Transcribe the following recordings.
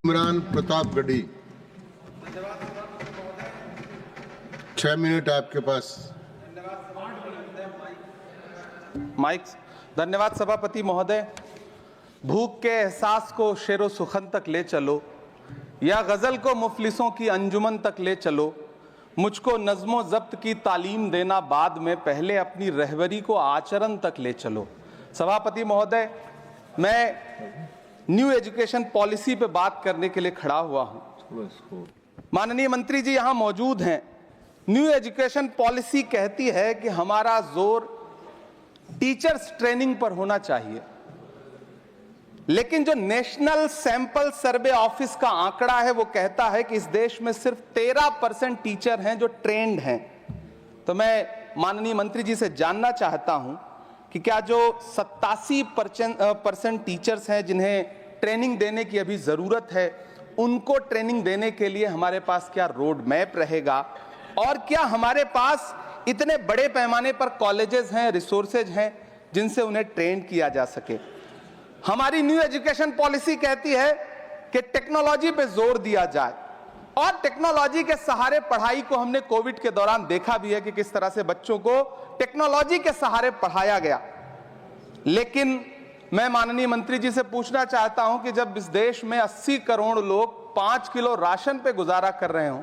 Imran Pratapgarhi, 6 minute आपके पास। Mic. धन्यवाद सभापति महोदय। भूख के एहसास को शेरो सुखन तक ले चलो, या गजल को मुफलिसों की अंजुमन तक ले चलो। मुझको नज़्मो ज़ब्त की तालीम देना बाद में, पहले अपनी रहबरी को आचरण तक ले चलो। सभापति महोदय, मैं न्यू एजुकेशन पॉलिसी पे बात करने के लिए खड़ा हुआ हूं। माननीय मंत्री जी यहां मौजूद हैं। न्यू एजुकेशन पॉलिसी कहती है कि हमारा जोर टीचर्स ट्रेनिंग पर होना चाहिए, लेकिन जो नेशनल सैंपल सर्वे ऑफिस का आंकड़ा है वो कहता है कि इस देश में सिर्फ 13% टीचर हैं जो ट्रेंड हैं। तो मैं माननीय मंत्री जी से जानना चाहता हूं कि क्या जो 87% टीचर्स हैं जिन्हें ट्रेनिंग देने की अभी जरूरत है, उनको ट्रेनिंग देने के लिए हमारे पास क्या रोड मैप रहेगा, और क्या हमारे पास इतने बड़े पैमाने पर कॉलेजेस हैं, रिसोर्सेज हैं जिनसे उन्हें ट्रेन किया जा सके। हमारी न्यू एजुकेशन पॉलिसी कहती है कि टेक्नोलॉजी पे जोर दिया जाए, और टेक्नोलॉजी के सहारे पढ़ाई को हमने कोविड के दौरान देखा भी है कि किस तरह से बच्चों को टेक्नोलॉजी के सहारे पढ़ाया गया। लेकिन मैं माननीय मंत्री जी से पूछना चाहता हूं कि जब इस देश में 80 करोड़ लोग 5 किलो राशन पे गुजारा कर रहे हों,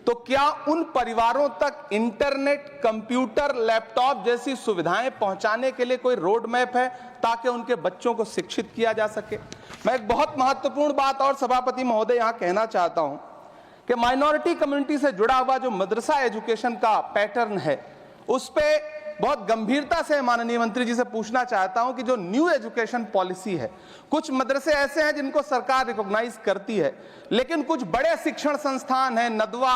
तो क्या उन परिवारों तक इंटरनेट, कंप्यूटर, लैपटॉप जैसी सुविधाएं पहुंचाने के लिए कोई रोड मैप है ताकि उनके बच्चों को शिक्षित किया जा सके। मैं एक बहुत महत्वपूर्ण बात और सभापति महोदय यहां कहना चाहता हूं कि माइनॉरिटी कम्युनिटी से जुड़ा हुआ जो मदरसा एजुकेशन का पैटर्न है, उस पे बहुत गंभीरता से माननीय मंत्री जी से पूछना चाहता हूं कि जो न्यू एजुकेशन पॉलिसी है, कुछ मदरसे ऐसे हैं जिनको सरकार रिकॉग्नाइज करती है, लेकिन कुछ बड़े शिक्षण संस्थान हैं, नदवा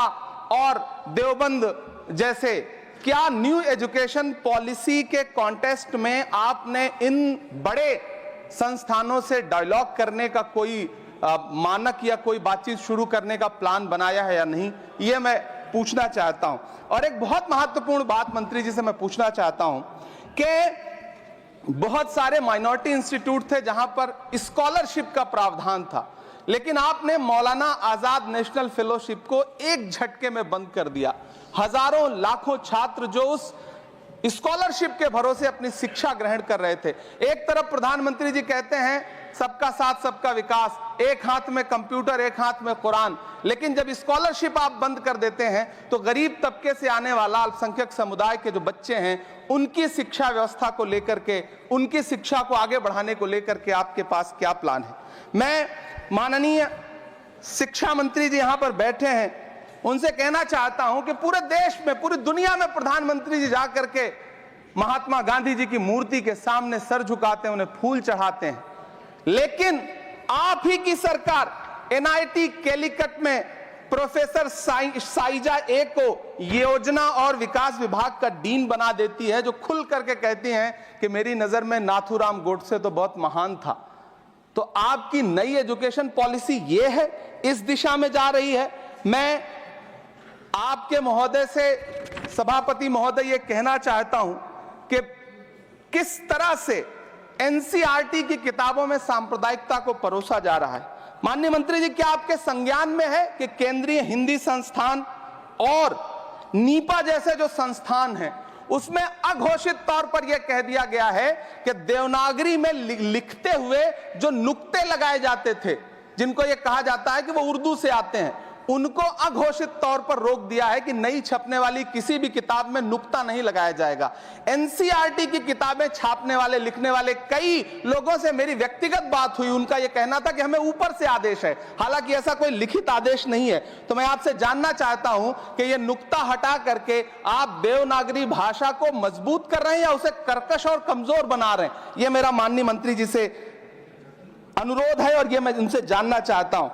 और देवबंद जैसे, क्या न्यू एजुकेशन पॉलिसी के कॉन्टेस्ट में आपने इन बड़े संस्थानों से डायलॉग करने का कोई मानक या कोई बातचीत शुरू करने का प्लान बनाया है या नहीं, ये मैं पूछना चाहता हूं। और एक बहुत महत्वपूर्ण बात मंत्री जी से मैं पूछना चाहता हूं कि बहुत सारे माइनॉरिटी इंस्टीट्यूट थे जहां पर स्कॉलरशिप का प्रावधान था, लेकिन आपने मौलाना आजाद नेशनल फेलोशिप को एक झटके में बंद कर दिया। हजारों लाखों छात्र जो उस स्कॉलरशिप के भरोसे अपनी शिक्षा ग्रहण कर रहे थे। एक तरफ प्रधानमंत्री जी कहते हैं सबका साथ सबका विकास, एक हाथ में कंप्यूटर एक हाथ में कुरान, लेकिन जब स्कॉलरशिप आप बंद कर देते हैं तो गरीब तबके से आने वाला अल्पसंख्यक समुदाय के जो बच्चे हैं, उनकी शिक्षा व्यवस्था को लेकर के, उनकी शिक्षा को आगे बढ़ाने को लेकर के आपके पास क्या प्लान है। मैं माननीय शिक्षा मंत्री जी यहां पर बैठे हैं, उनसे कहना चाहता हूं कि पूरे देश में, पूरी दुनिया में प्रधानमंत्री जी जाकर के महात्मा गांधी जी की मूर्ति के सामने सर झुकाते हैं, उन्हें फूल चढ़ाते हैं, लेकिन आप ही की सरकार NIT कैलिकट में प्रोफेसर साइजा ए को योजना और विकास विभाग का डीन बना देती है, जो खुल करके कहती हैं कि मेरी नजर में नाथूराम गोडसे तो बहुत महान था। तो आपकी नई एजुकेशन पॉलिसी ये है, इस दिशा में जा रही है। मैं आपके महोदय से, सभापति महोदय, ये कहना चाहता हूं कि किस तरह से NCERT की किताबों में सांप्रदायिकता को परोसा जा रहा है। माननीय मंत्री जी, क्या आपके संज्ञान में है कि केंद्रीय हिंदी संस्थान और नीपा जैसे जो संस्थान हैं, उसमें अघोषित तौर पर यह कह दिया गया है कि देवनागरी में लिखते हुए जो नुक्ते लगाए जाते थे, जिनको यह कहा जाता है कि वो उर्दू से आते हैं, उनको अघोषित तौर पर रोक दिया है कि नई छपने वाली किसी भी किताब में नुक्ता नहीं लगाया जाएगा। NCERT की किताबें छापने वाले, लिखने वाले कई लोगों से मेरी व्यक्तिगत बात हुई, उनका यह कहना था कि हमें ऊपर से आदेश है, हालांकि ऐसा कोई लिखित आदेश नहीं है। तो मैं आपसे जानना चाहता हूं कि यह नुक्ता हटा करके आप देवनागरी भाषा को मजबूत कर रहे हैं या उसे कर्कश और कमजोर बना रहे हैं। यह मेरा माननीय मंत्री जी से अनुरोध है और यह मैं उनसे जानना चाहता हूं।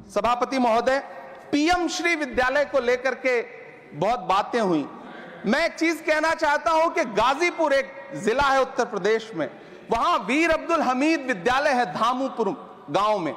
सभापति महोदय, PM श्री विद्यालय को लेकर के बहुत बातें हुई। मैं एक चीज कहना चाहता हूं कि गाजीपुर एक जिला है उत्तर प्रदेश में, वहां वीर अब्दुल हमीद विद्यालय है धामूपुर गांव में।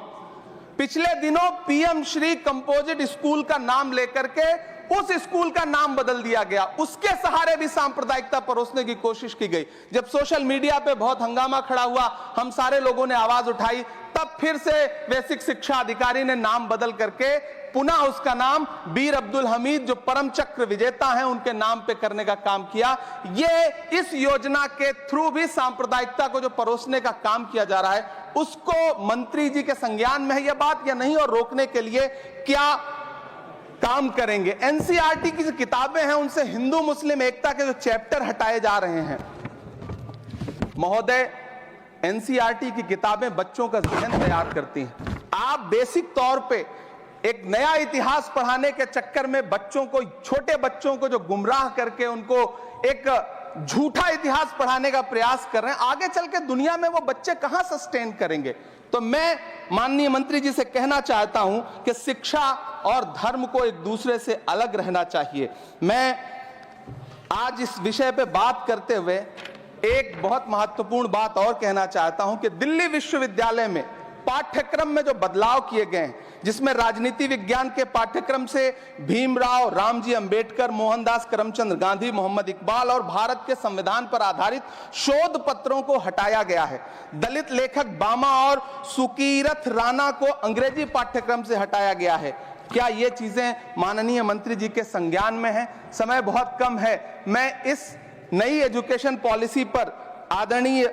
पिछले दिनों PM श्री कंपोजिट स्कूल का नाम लेकर के उस स्कूल का नाम बदल दिया गया, उसके सहारे भी सांप्रदायिकता परोसने की कोशिश की गई। जब सोशल मीडिया पे बहुत हंगामा खड़ा हुआ, हम सारे लोगों ने आवाज उठाई, तब फिर से बेसिक शिक्षा अधिकारी ने नाम बदल करके पुनः उसका नाम बीर अब्दुल हमीद, जो परम चक्र विजेता हैं, उनके नाम पे करने का काम किया। ये इस योजना के थ्रू भी सांप्रदायिकता को जो परोसने का काम किया जा रहा है, उसको मंत्री जी के संज्ञान में है यह बात या नहीं, और रोकने के लिए क्या काम करेंगे। एनसीईआरटी की जो किताबें हैं, उनसे हिंदू मुस्लिम एकता के जो चैप्टर हटाए जा रहे हैं। महोदय, एनसीईआरटी की किताबें बच्चों का ज़हन तैयार करती हैं। आप बेसिक तौर पे एक नया इतिहास पढ़ाने के चक्कर में बच्चों को, छोटे बच्चों को जो गुमराह करके उनको एक झूठा इतिहास पढ़ाने का प्रयास कर रहे हैं, आगे चल के दुनिया में वो बच्चे कहां सस्टेन करेंगे। तो मैं माननीय मंत्री जी से कहना चाहता हूं कि शिक्षा और धर्म को एक दूसरे से अलग रहना चाहिए। मैं आज इस विषय पे बात करते हुए एक बहुत महत्वपूर्ण बात और कहना चाहता हूं कि दिल्ली विश्वविद्यालय में पाठ्यक्रम में जो बदलाव किए गए हैं, जिसमें राजनीति विज्ञान के पाठ्यक्रम से भीमराव, रामजी अंबेडकर, मोहनदास करमचंद गांधी, मोहम्मद इकबाल और भारत के संविधान पर आधारित शोध पत्रों को हटाया गया है। दलित लेखक बामा और सुकीरथ राणा को अंग्रेजी पाठ्यक्रम से हटाया गया है। क्या ये चीजें माननीय मंत्री जी के संज्ञान में है? समय बहुत कम है। मैं इस नई एजुकेशन पॉलिसी पर आदरणीय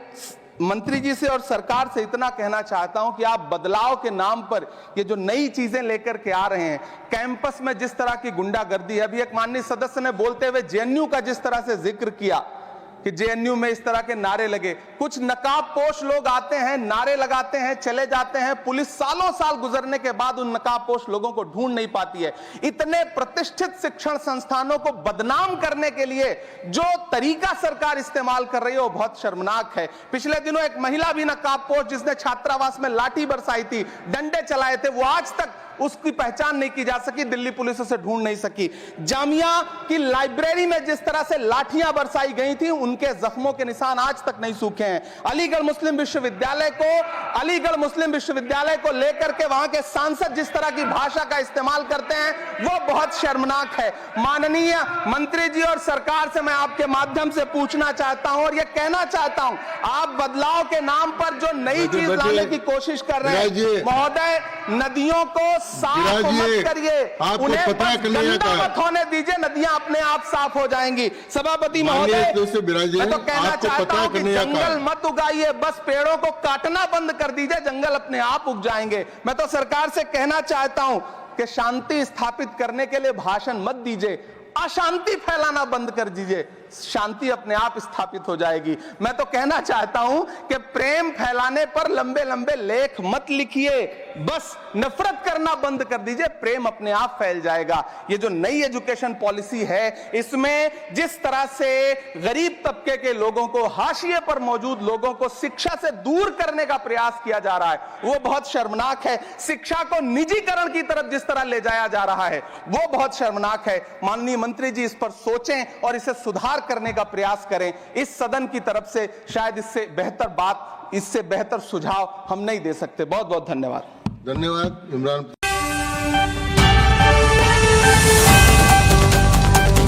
मंत्री जी से और सरकार से इतना कहना चाहता हूं कि आप बदलाव के नाम पर ये जो नई चीजें लेकर के आ रहे हैं, कैंपस में जिस तरह की गुंडागर्दी, अभी एक माननीय सदस्य ने बोलते हुए जेएनयू का जिस तरह से जिक्र किया कि जेएनयू में इस तरह के नारे लगे, कुछ नकाबपोश लोग आते हैं, नारे लगाते हैं, चले जाते हैं, पुलिस सालों साल गुजरने के बाद उन नकाबपोश लोगों को ढूंढ नहीं पाती है। इतने प्रतिष्ठित शिक्षण संस्थानों को बदनाम करने के लिए जो तरीका सरकार इस्तेमाल कर रही है वो बहुत शर्मनाक है। पिछले दिनों एक महिला भी नकाबपोश, जिसने छात्रावास में लाठी बरसाई थी, डंडे चलाए थे, वो आज तक उसकी पहचान नहीं की जा सकी, दिल्ली पुलिस उसे ढूंढ नहीं सकी। जामिया की लाइब्रेरी में जिस तरह से लाठियां बरसाई गई थी, उनके जख्मों के निशान आज तक नहीं सूखे हैं। अलीगढ़ मुस्लिम विश्वविद्यालय को लेकर के वहां के सांसद जिस तरह की भाषा का इस्तेमाल करते हैं, वो बहुत शर्मनाक है। माननीय मंत्री जी और सरकार से मैं आपके माध्यम से पूछना चाहता हूं और यह कहना चाहता हूं, आप बदलाव के नाम पर जो नई चीज लाने की कोशिश कर रहे हैं, महोदय, नदियों को साफ मत करिए, उन्हें गंदा मत होने दीजिए, नदियां अपने आप साफ हो जाएंगी। सभापति महोदय, मैं तो कहना चाहता हूं कि जंगल मत उगाइए, बस पेड़ों को काटना बंद कर दीजिए, जंगल अपने आप उग जाएंगे। मैं तो सरकार से कहना चाहता हूं कि शांति स्थापित करने के लिए भाषण मत दीजिए, अशांति फैलाना बंद कर दीजिए, शांति अपने आप स्थापित हो जाएगी। मैं तो कहना चाहता हूं कि प्रेम फैलाने पर लंबे लंबे लेख मत लिखिए, बस नफरत करना बंद कर दीजिए, प्रेम अपने आप फैल जाएगा। ये जो नई एजुकेशन पॉलिसी है, इसमें जिस तरह से गरीब तबके के लोगों को, हाशिए पर मौजूद लोगों को शिक्षा से दूर करने का प्रयास किया जा रहा है, वो बहुत शर्मनाक है। शिक्षा को निजीकरण की तरफ जिस तरह ले जाया जा रहा है, वो बहुत शर्मनाक है। माननीय मंत्री जी इस पर सोचें और इसे सुधार करने का प्रयास करें। इस सदन की तरफ से शायद इससे बेहतर बात, इससे बेहतर सुझाव हम नहीं दे सकते। बहुत बहुत धन्यवाद। धन्यवाद इमरान।